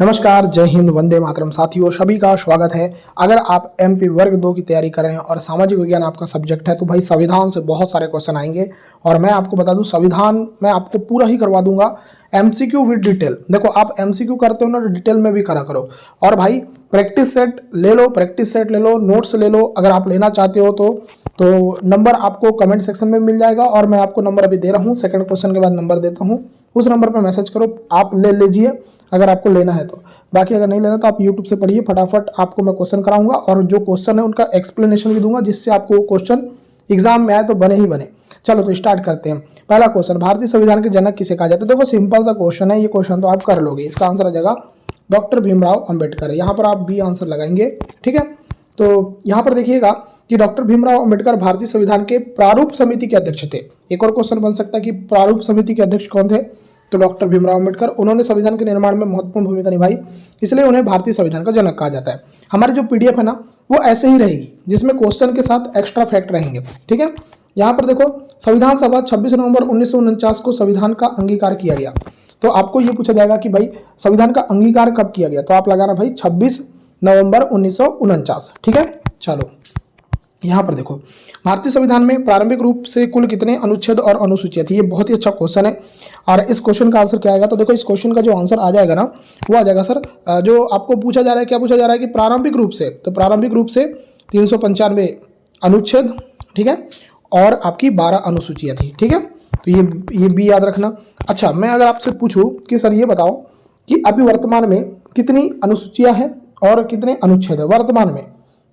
नमस्कार, जय हिंद, वंदे मातरम। साथियों, सभी का स्वागत है। अगर आप एमपी वर्ग 2 की तैयारी कर रहे हैं और सामाजिक विज्ञान आपका सब्जेक्ट है तो भाई संविधान से बहुत सारे क्वेश्चन आएंगे और मैं आपको बता दूं संविधान मैं आपको पूरा ही करवा दूंगा एमसीक्यू विद डिटेल। देखो, आप एमसीक्यू करते हो ना तो डिटेल में भी करा करो। और भाई प्रैक्टिस सेट ले लो, प्रैक्टिस सेट ले लो, नोट्स ले लो अगर आप लेना चाहते हो तो नंबर आपको कमेंट सेक्शन में मिल जाएगा और मैं आपको नंबर अभी दे रहा हूँ। सेकंड क्वेश्चन के बाद नंबर देता हूँ, उस नंबर पर मैसेज करो, आप ले लीजिए अगर आपको लेना है तो। बाकी अगर नहीं लेना तो आप यूट्यूब से पढ़िए, फटाफट आपको मैं क्वेश्चन कराऊंगा और जो क्वेश्चन है उनका एक्सप्लेनेशन भी दूंगा जिससे आपको वो क्वेश्चन एग्जाम में आए तो बने ही बने। चलो तो स्टार्ट करते हैं। पहला क्वेश्चन, भारतीय संविधान के जनक किसे कहा जाता है? देखो सिंपल सा क्वेश्चन है, ये क्वेश्चन तो आप कर लोगे। इसका आंसर आ जाएगा डॉक्टर भीमराव अंबेडकर। यहाँ पर आप बी आंसर लगाएंगे, ठीक है। तो यहाँ पर देखिएगा कि डॉक्टर भीमराव अंबेडकर भारतीय संविधान के प्रारूप समिति के अध्यक्ष थे। एक और क्वेश्चन बन सकता है कि प्रारूप समिति के अध्यक्ष कौन थे? तो डॉक्टर भीमराव अंबेडकर। उन्होंने संविधान के निर्माण में महत्वपूर्ण भूमिका निभाई, इसलिए उन्हें भारतीय संविधान का जनक कहा जाता है। हमारी जो पीडीएफ है ना वो ऐसे ही रहेगी जिसमें क्वेश्चन के साथ एक्स्ट्रा फैक्ट रहेंगे, ठीक है। यहाँ पर देखो, संविधान सभा 26 नवंबर 1949 को संविधान का अंगीकार किया गया। तो आपको ये पूछा जाएगा कि भाई संविधान का अंगीकार कब किया गया, तो आप लगाना भाई 26 नवंबर 1949, ठीक है। चलो यहाँ पर देखो, भारतीय संविधान में प्रारंभिक रूप से कुल कितने अनुच्छेद और अनुसूचियां थी? ये बहुत ही अच्छा क्वेश्चन है और इस क्वेश्चन का आंसर क्या आएगा? तो देखो, इस क्वेश्चन का जो आंसर आ जाएगा ना वो आ जाएगा सर, जो आपको पूछा जा रहा है, क्या पूछा जा रहा है कि प्रारंभिक रूप से, तो प्रारंभिक रूप से 395 अनुच्छेद, ठीक है, और आपकी 12 अनुसूचियां थी, ठीक है। तो ये भी याद रखना। अच्छा, मैं अगर आपसे पूछूं कि सर ये बताओ कि अभी वर्तमान में कितनी अनुसूचियां हैं और कितने अनुच्छेद है वर्तमान में,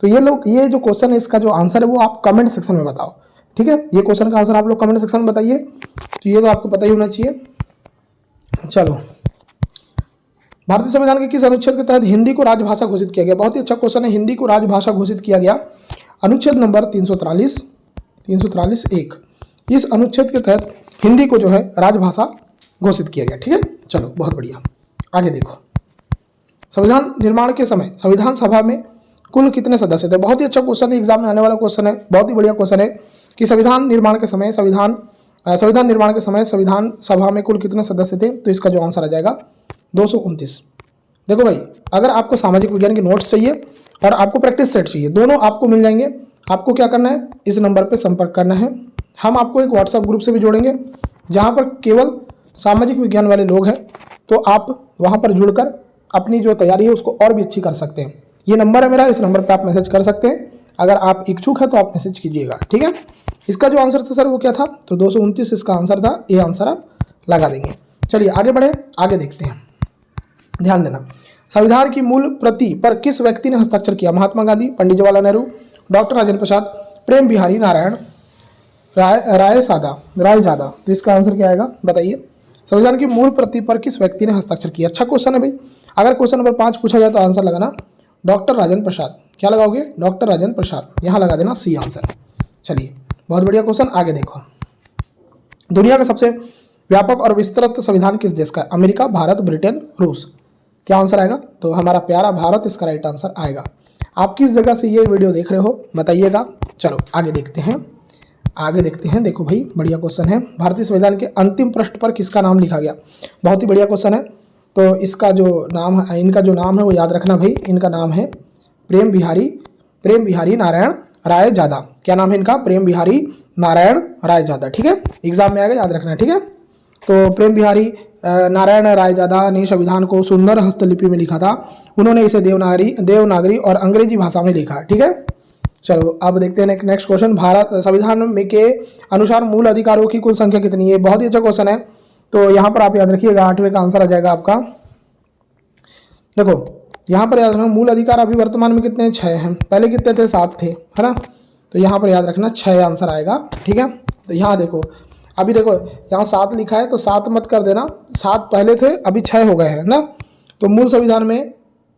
तो ये जो क्वेश्चन है इसका जो आंसर है वो आप कमेंट सेक्शन में बताओ, ठीक है। ये क्वेश्चन का आंसर आप लोग कमेंट सेक्शन में बताइए, तो ये तो आपको पता ही होना चाहिए। चलो, भारतीय संविधान के किस अनुच्छेद के तहत हिंदी को राजभाषा घोषित किया गया? बहुत ही अच्छा क्वेश्चन है। हिंदी को राजभाषा घोषित किया गया अनुच्छेद नंबर 343 1। इस अनुच्छेद के तहत हिंदी को जो है राजभाषा घोषित किया गया, ठीक है। चलो बहुत बढ़िया, आगे देखो। संविधान निर्माण के समय संविधान सभा में कुल कितने सदस्य थे? बहुत ही अच्छा क्वेश्चन है, एग्जाम में आने वाला क्वेश्चन है, बहुत ही बढ़िया क्वेश्चन है कि संविधान निर्माण के समय संविधान सभा में कुल कितने सदस्य थे? तो इसका जो आंसर आ जाएगा 229। देखो भाई, अगर आपको सामाजिक विज्ञान के नोट्स चाहिए और आपको प्रैक्टिस सेट चाहिए, दोनों आपको मिल जाएंगे। आपको क्या करना है, इस नंबर पर संपर्क करना है। हम आपको एक व्हाट्सएप ग्रुप से भी जोड़ेंगे जहाँ पर केवल सामाजिक विज्ञान वाले लोग हैं, तो आप वहाँ पर जुड़कर अपनी जो तैयारी है उसको और भी अच्छी कर सकते हैं। ये नंबर है मेरा, इस नंबर पे आप मैसेज कर सकते हैं। अगर आप इच्छुक है तो आप मैसेज कीजिएगा, ठीक है। इसका जो आंसर था सर वो क्या था? तो 229 इसका आंसर था। ये आंसर आप लगा देंगे। चलिए आगे बढ़े, आगे देखते हैं। ध्यान देना, संविधान की मूल प्रति पर किस व्यक्ति ने हस्ताक्षर किया? महात्मा गांधी, पंडित जवाहरलाल नेहरू, डॉक्टर राजेंद्र प्रसाद, प्रेम बिहारी नारायण, रायजादा। तो इसका आंसर क्या आएगा बताइए? संविधान की मूल प्रति पर किस व्यक्ति ने हस्ताक्षर किया? अच्छा क्वेश्चन है भाई। अगर क्वेश्चन नंबर 5 पूछा जाए तो आंसर लगाना डॉक्टर राजेंद्र प्रसाद। क्या लगाओगे? डॉक्टर राजेंद्र प्रसाद। यहाँ लगा देना सी आंसर। चलिए बहुत बढ़िया क्वेश्चन, आगे देखो। दुनिया का सबसे व्यापक और विस्तृत संविधान किस देश का है? अमेरिका, भारत, ब्रिटेन, रूस। क्या आंसर आएगा? तो हमारा प्यारा भारत इसका राइट आंसर आएगा। आप किस जगह से ये वीडियो देख रहे हो बताइएगा। चलो आगे देखते हैं, आगे देखते हैं। देखो भाई, बढ़िया क्वेश्चन है। भारतीय संविधान के अंतिम पृष्ठ पर किसका नाम लिखा गया? बहुत ही बढ़िया क्वेश्चन है। तो इसका जो नाम है, इनका जो नाम है वो याद रखना भाई। इनका नाम है प्रेम बिहारी नारायण रायजादा। क्या नाम है इनका? प्रेम बिहारी नारायण रायजादा, ठीक है। एग्जाम में आएगा, याद रखना, ठीक है। तो प्रेम बिहारी नारायण रायजादा ने संविधान को सुंदर हस्तलिपि में लिखा था। उन्होंने इसे देवनागरी और अंग्रेजी भाषा में लिखा, ठीक है। चलो अब देखते हैं नेक्स्ट क्वेश्चन। भारत संविधान में के अनुसार मूल अधिकारों की कुल संख्या कितनी है? बहुत ही अच्छा क्वेश्चन है। तो यहाँ पर आप याद रखिएगा, 8वें का आंसर आ जाएगा आपका। देखो यहाँ पर याद रखना, मूल अधिकार अभी वर्तमान में कितने हैं? 6 हैं। पहले कितने थे? 7 थे, है ना। तो यहाँ पर याद रखना 6 आंसर आएगा, ठीक है। तो यहाँ देखो, अभी देखो यहाँ 7 लिखा है तो 7 मत कर देना, 7 पहले थे अभी 6 हो गए हैं ना। तो मूल संविधान में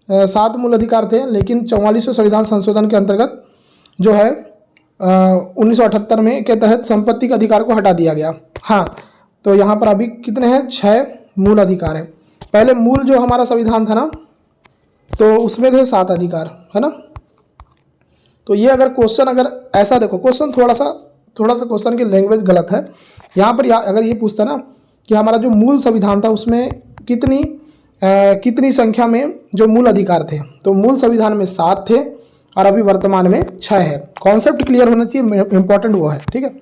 7 मूल अधिकार थे, लेकिन 44वें संविधान संशोधन के अंतर्गत जो है 1978 में के तहत संपत्ति के अधिकार को हटा दिया गया। हाँ, तो यहाँ पर अभी कितने हैं? 6 मूल अधिकार है। पहले मूल जो हमारा संविधान था ना तो उसमें थे 7 अधिकार, है ना। तो ये अगर क्वेश्चन अगर ऐसा देखो, क्वेश्चन थोड़ा सा क्वेश्चन की लैंग्वेज गलत है। यहाँ पर अगर ये पूछता ना कि हमारा जो मूल संविधान था उसमें कितनी कितनी संख्या में जो मूल अधिकार थे, तो मूल संविधान में 7 थे और अभी वर्तमान में 6 है। कॉन्सेप्ट क्लियर होना चाहिए, इंपॉर्टेंट वो है, ठीक है।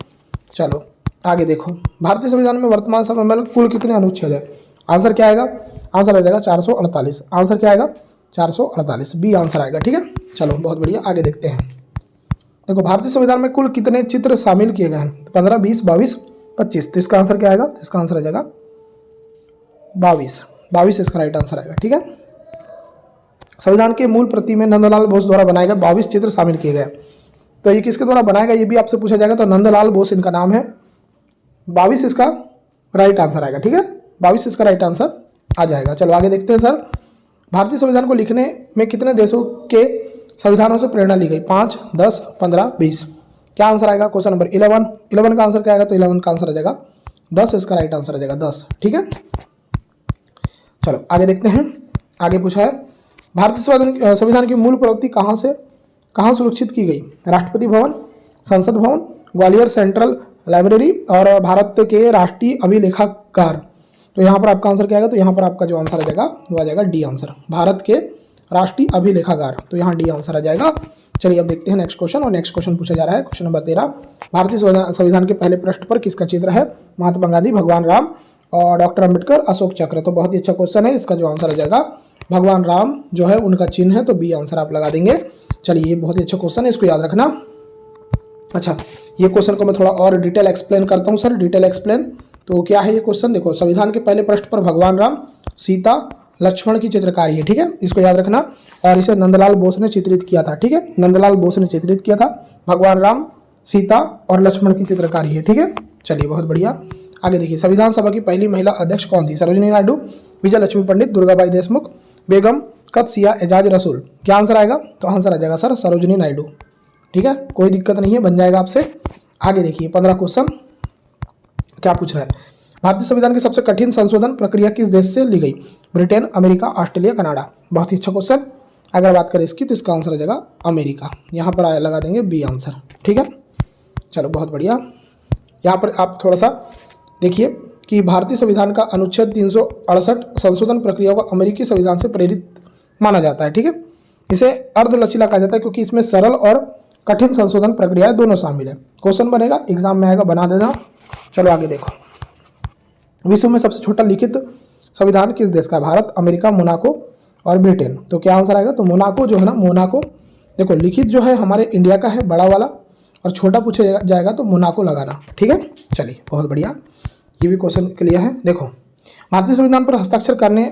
चलो आगे देखो, भारतीय संविधान में वर्तमान समय में कुल कितने अनुच्छेद है? आंसर क्या आएगा? आंसर आ जाएगा 448। आंसर क्या आएगा? 448, बी आंसर आएगा, ठीक है। चलो बहुत बढ़िया, आगे देखते हैं। देखो भारतीय संविधान में कुल कितने चित्र शामिल किए गए हैं? 15, 20, 22, 25। तो इसका आंसर क्या आएगा? तो इसका आंसर आ जाएगा 22 इसका राइट आंसर आएगा, ठीक है। संविधान के मूल प्रति में नंदलाल बोस द्वारा बनाए गए 22 चित्र शामिल किए गए। तो ये किसके द्वारा बनाया गया, ये भी आपसे पूछा जाएगा। तो नंदलाल बोस इनका नाम है। 22 इसका राइट आंसर आएगा, ठीक है। 22 इसका राइट आंसर आ जाएगा। चलो आगे देखते हैं सर, भारतीय संविधान को लिखने में कितने देशों के संविधानों से प्रेरणा ली गई? 5, 10, 15, 20। क्या आंसर आएगा? क्वेश्चन नंबर 11 का आंसर क्या आएगा? तो 11 का आंसर आ जाएगा 10, इसका राइट आंसर आ जाएगा 10, ठीक है। चलो आगे देखते हैं। आगे पूछा है, भारतीय संविधान की मूल प्रवृत्ति कहाँ सुरक्षित की गई? राष्ट्रपति भवन, संसद भवन, ग्वालियर सेंट्रल लाइब्रेरी और भारत के राष्ट्रीय अभिलेखागार। तो यहाँ पर आपका आंसर क्या आएगा? तो यहाँ पर आपका जो आंसर आ जाएगा वो आ जाएगा डी आंसर, भारत के राष्ट्रीय अभिलेखागार। तो यहाँ डी आंसर आ जाएगा। चलिए अब देखते हैं नेक्स्ट क्वेश्चन, और नेक्स्ट क्वेश्चन पूछा जा रहा है क्वेश्चन नंबर 13। भारतीय संविधान के पहले पृष्ठ पर किसका चित्र है? महात्मा गांधी, भगवान राम और डॉक्टर अंबेडकर, अशोक चक्र। तो बहुत ही अच्छा क्वेश्चन है। इसका जो आंसर आ जाएगा भगवान राम जो है उनका चिन्ह है, तो बी आंसर आप लगा देंगे। चलिए ये बहुत ही अच्छा क्वेश्चन है, इसको याद रखना। अच्छा, ये क्वेश्चन को मैं थोड़ा और डिटेल एक्सप्लेन करता हूँ सर, डिटेल एक्सप्लेन। तो क्या है ये क्वेश्चन? देखो, संविधान के पहले पृष्ठ पर भगवान राम, सीता, लक्ष्मण की चित्रकारी है, ठीक है, इसको याद रखना। और इसे नंदलाल बोस ने चित्रित किया था, ठीक है, नंदलाल बोस ने चित्रित किया था। भगवान राम, सीता और लक्ष्मण की चित्रकारी है, ठीक है। चलिए बहुत बढ़िया, आगे देखिए। संविधान सभा की पहली महिला अध्यक्ष कौन थी? सरोजिनी नायडू, विजय लक्ष्मी पंडित, दुर्गाबाई देशमुख, बेगम कदसिया एजाज रसूल। क्या आंसर आएगा? तो आंसर आ जाएगा सर सरोजिनी नायडू, ठीक है, कोई दिक्कत नहीं है, बन जाएगा आपसे। आगे देखिए 15 क्वेश्चन क्या पूछ रहा है। भारतीय संविधान की सबसे कठिन संशोधन प्रक्रिया किस देश से ली गई? Britain, America, Australia, Canada. बहुत ही अच्छा क्वेश्चन। अगर बात करें इसकी तो इसका आंसर आ जाएगा अमेरिका। यहाँ पर लगा देंगे बी आंसर, ठीक है। चलो बहुत बढ़िया। यहाँ पर आप थोड़ा सा देखिए कि भारतीय संविधान का अनुच्छेद 368 संशोधन प्रक्रिया को अमेरिकी संविधान से प्रेरित माना जाता है, ठीक है। इसे अर्ध लचीला कहा जाता है क्योंकि इसमें सरल और कठिन संशोधन प्रक्रियाएं दोनों शामिल है। क्वेश्चन बनेगा, एग्जाम में आएगा, बना देना। चलो आगे देखो, विश्व में सबसे छोटा लिखित संविधान किस देश का? भारत, अमेरिका, मोनाको और ब्रिटेन। तो क्या आंसर आएगा? तो मोनाको जो है ना, मोनाको। देखो लिखित जो है हमारे इंडिया का है बड़ा वाला, और छोटा पूछा जाएगा तो मोनाको लगाना, ठीक है। चलिए बहुत बढ़िया, ये भी क्वेश्चन क्लियर है। देखो, भारतीय संविधान पर हस्ताक्षर करने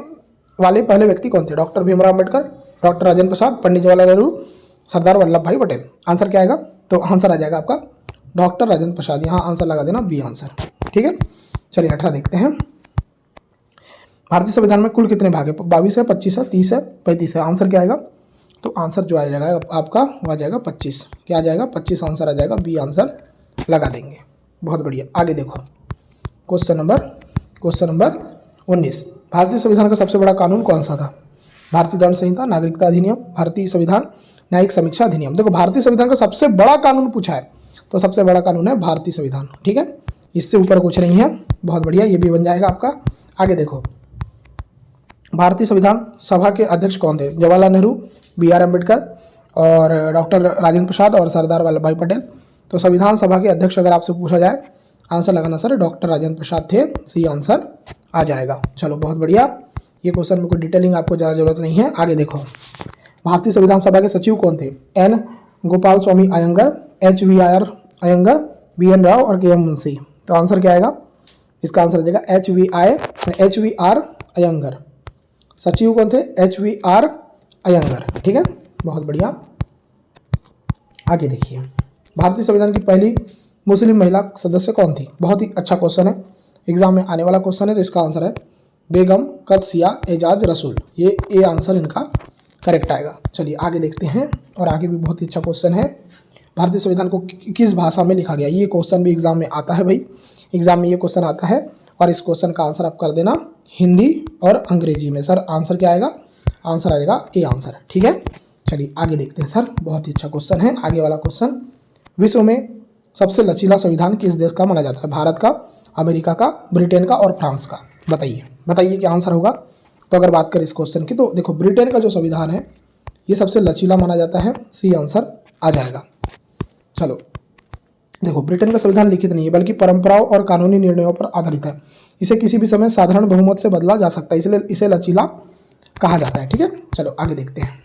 वाले पहले व्यक्ति कौन थे? डॉक्टर भीमराव अम्बेडकर, डॉक्टर राजेंद्र प्रसाद, पंडित जवाहरलाल नेहरू, सरदार वल्लभ भाई पटेल। आंसर क्या आएगा? तो आंसर आ जाएगा आपका डॉक्टर राजेंद्र प्रसाद। यहाँ आंसर लगा देना बी आंसर, ठीक है। चलिए 18 देखते हैं। भारतीय संविधान में कुल कितने भाग है? 22 है, 25 है, 30 है, 35 है। आंसर क्या आएगा? तो आंसर जो आ जाएगा आपका वो आ जाएगा 25। क्या आ जाएगा? 25 आंसर आ जाएगा, बी आंसर लगा देंगे। बहुत बढ़िया, आगे देखो क्वेश्चन नंबर 19। भारतीय संविधान का सबसे बड़ा कानून कौन सा था? भारतीय दंड संहिता, नागरिकता अधिनियम, भारतीय संविधान न्यायिक समीक्षा अधिनियम। देखो भारतीय संविधान का सबसे बड़ा कानून पूछा है, तो सबसे बड़ा कानून है भारतीय संविधान, ठीक है, इससे ऊपर कुछ नहीं है। बहुत बढ़िया, ये भी बन जाएगा आपका। आगे देखो, भारतीय संविधान सभा के अध्यक्ष कौन थे? जवाहरलाल नेहरू, बी आर अम्बेडकर और डॉक्टर राजेंद्र प्रसाद और सरदार वल्लभ भाई पटेल। तो संविधान सभा के अध्यक्ष अगर आपसे पूछा जाए, आंसर लगाना सर डॉक्टर राजेंद्र प्रसाद थे, सी आंसर आ जाएगा। चलो बहुत बढ़िया, ये क्वेश्चन में कोई डिटेलिंग आपको ज़्यादा जरूरत नहीं है। आगे देखो, भारतीय संविधान सभा के सचिव कौन थे? N Gopal Swami Ayyangar, H V R Ayyangar, B N Rau और के एम मुंशी। तो आंसर क्या आएगा? इसका आंसर आ जाएगा एच वी आर अयंगर। सचिव कौन थे? एच वी आर अयंगर, ठीक है, बहुत बढ़िया। आगे देखिए, भारतीय संविधान की पहली मुस्लिम महिला सदस्य कौन थी? बहुत ही अच्छा क्वेश्चन है, एग्जाम में आने वाला क्वेश्चन है। तो इसका आंसर है बेगम कदसिया एजाज रसूल। ये ए आंसर इनका करेक्ट आएगा। चलिए आगे देखते हैं, और आगे भी बहुत ही अच्छा क्वेश्चन है। भारतीय संविधान को किस भाषा में लिखा गया? ये क्वेश्चन भी एग्जाम में आता है भाई, एग्जाम में ये क्वेश्चन आता है, और इस क्वेश्चन का आंसर आप कर देना हिंदी और अंग्रेजी में। सर आंसर क्या आएगा? आंसर आएगा ए आंसर, ठीक है। चलिए आगे देखते हैं सर, बहुत ही अच्छा क्वेश्चन है। आगे वाला क्वेश्चन, विश्व में सबसे लचीला संविधान किस देश का माना जाता है? भारत का, अमेरिका का, ब्रिटेन का और फ्रांस का। बताइए क्या आंसर होगा? तो अगर बात करें इस क्वेश्चन की तो देखो ब्रिटेन का जो संविधान है ये सबसे लचीला माना जाता है, सी आंसर आ जाएगा। चलो देखो ब्रिटेन का संविधान लिखित नहीं है बल्कि परंपराओं और कानूनी निर्णयों पर आधारित है। इसे किसी भी समय साधारण बहुमत से बदला जा सकता है, इसलिए इसे लचीला कहा जाता है। ठीक है, चलो आगे देखते हैं।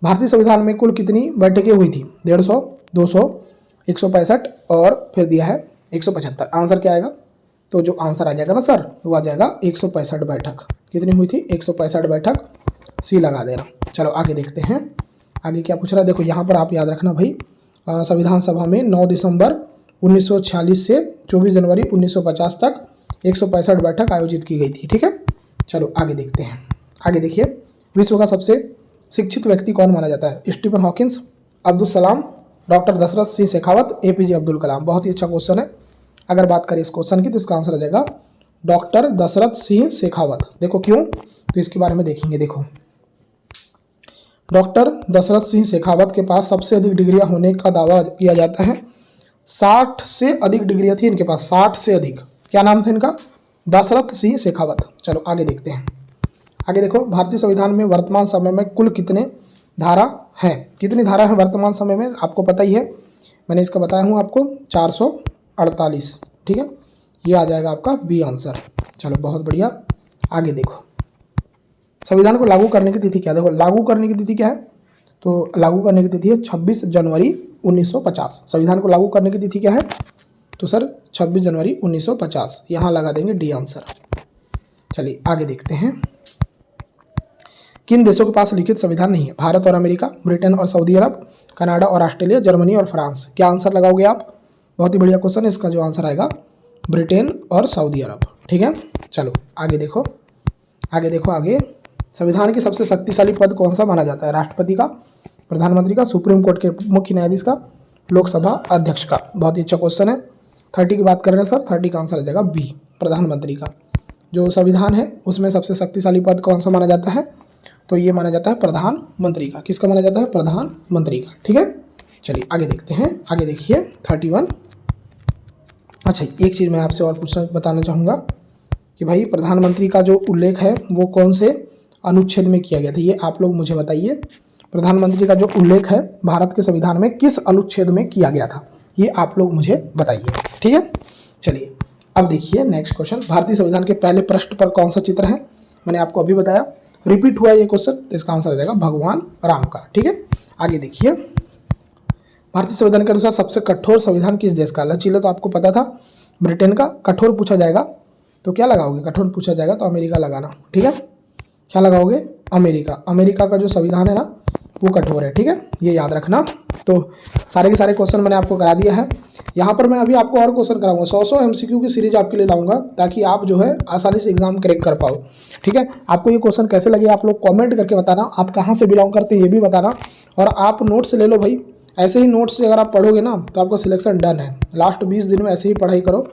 भारतीय संविधान में कुल कितनी बैठकें हुई थी? 150, 200, 165 और फिर दिया है 175। आंसर क्या आएगा? तो जो आंसर आ जाएगा ना सर वो आ जाएगा 165 बैठक। कितनी हुई थी? 165 बैठक, सी लगा देना। चलो आगे देखते हैं, आगे क्या पूछ रहा है। देखो यहाँ पर आप याद रखना भाई, संविधान सभा में 9 दिसंबर 1946 से 24 जनवरी 1950 तक 165 बैठक आयोजित की गई थी। ठीक है, चलो आगे देखते हैं। आगे देखिए, विश्व का सबसे शिक्षित व्यक्ति कौन माना जाता है? Stephen Hawkins, Abdul Kalam, doctor Dasharath Singh Shekhawat, APJ Abdul Kalam. बहुत ही अच्छा क्वेश्चन है। अगर बात करें इस क्वेश्चन की तो इसका आंसर आ जाएगा डॉक्टर दशरथ सिंह शेखावत। देखो क्यों, तो इसके बारे में देखेंगे। देखो डॉक्टर दशरथ सिंह शेखावत के पास सबसे अधिक डिग्रियां होने का दावा किया जाता है। 60 से अधिक डिग्रियां थी इनके पास, 60 से अधिक। क्या नाम था इनका? दशरथ सिंह शेखावत। चलो आगे देखते हैं। आगे देखो, भारतीय संविधान में वर्तमान समय में कुल कितने धारा है? कितनी धारा है वर्तमान समय में? आपको पता ही है, मैंने इसका बताया हूँ आपको, 448। ठीक है, ये आ जाएगा आपका बी आंसर। चलो बहुत बढ़िया। आगे देखो, संविधान को लागू करने की तिथि क्या? देखो लागू करने की तिथि क्या है? तो लागू करने की तिथि है 26 जनवरी 1950। संविधान को लागू करने की तिथि क्या है? तो सर 26 जनवरी 1950, यहाँ लगा देंगे डी आंसर। चलिए आगे देखते हैं। किन देशों के पास लिखित संविधान नहीं है? भारत और अमेरिका, ब्रिटेन और सऊदी अरब, कनाडा और ऑस्ट्रेलिया, जर्मनी और फ्रांस। क्या आंसर लगाओगे आप? बहुत ही बढ़िया क्वेश्चन है। इसका जो आंसर आएगा ब्रिटेन और सऊदी अरब। ठीक है, चलो आगे देखो। आगे देखो, आगे संविधान की सबसे शक्तिशाली पद कौन सा माना जाता है? राष्ट्रपति का, प्रधानमंत्री का, सुप्रीम कोर्ट के मुख्य न्यायाधीश का, लोकसभा अध्यक्ष का। बहुत ही अच्छा क्वेश्चन है। 30 की बात कर रहे हैं सर, 30 का आंसर आ जाएगा बी, प्रधानमंत्री का। जो संविधान है उसमें सबसे शक्तिशाली पद कौन सा माना जाता है? तो ये माना जाता है प्रधानमंत्री का। किसका माना जाता है? प्रधानमंत्री का। ठीक है, चलिए आगे देखते हैं। आगे देखिए 31। अच्छा, एक चीज़ मैं आपसे और बताना चाहूँगा कि भाई प्रधानमंत्री का जो उल्लेख है वो कौन से अनुच्छेद में किया गया था, ये आप लोग मुझे बताइए। प्रधानमंत्री का जो उल्लेख है भारत के संविधान में किस अनुच्छेद में किया गया था, ये आप लोग मुझे बताइए। ठीक है, चलिए अब देखिए नेक्स्ट क्वेश्चन। भारतीय संविधान के पहले पृष्ठ पर कौन सा चित्र है? मैंने आपको अभी बताया, रिपीट हुआ ये क्वेश्चन, तो इसका आंसर आ जाएगा भगवान राम का। ठीक है, आगे देखिए। भारतीय संविधान के अनुसार सबसे कठोर संविधान किस देश का? लचीला तो आपको पता था, ब्रिटेन का। कठोर पूछा जाएगा तो क्या लगाओगे? कठोर पूछा जाएगा तो अमेरिका लगाना। ठीक है, क्या लगाओगे? अमेरिका। अमेरिका का जो संविधान है ना वो कठोर है। ठीक है, ये याद रखना। तो सारे के सारे क्वेश्चन मैंने आपको करा दिया है। यहाँ पर मैं अभी आपको और क्वेश्चन कराऊंगा, 100 MCQ की सीरीज आपके लिए लाऊंगा ताकि आप जो है आसानी से एग्जाम क्रैक कर पाओ। ठीक है, आपको ये क्वेश्चन कैसे लगे आप लोग कमेंट करके बताना, आप कहाँ से बिलोंग करते हैं ये भी बताना, और आप नोट्स ले लो भाई। ऐसे ही नोट्स से अगर आप पढ़ोगे ना तो आपका सिलेक्शन डन है। लास्ट 20 दिन में ऐसे ही पढ़ाई करो।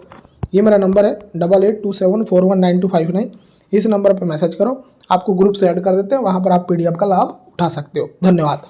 ये मेरा नंबर है 8827419259। इस नंबर पर मैसेज करो, आपको ग्रुप से ऐड कर देते हैं, वहाँ पर आप PDF का लाभ उठा सकते हो। धन्यवाद।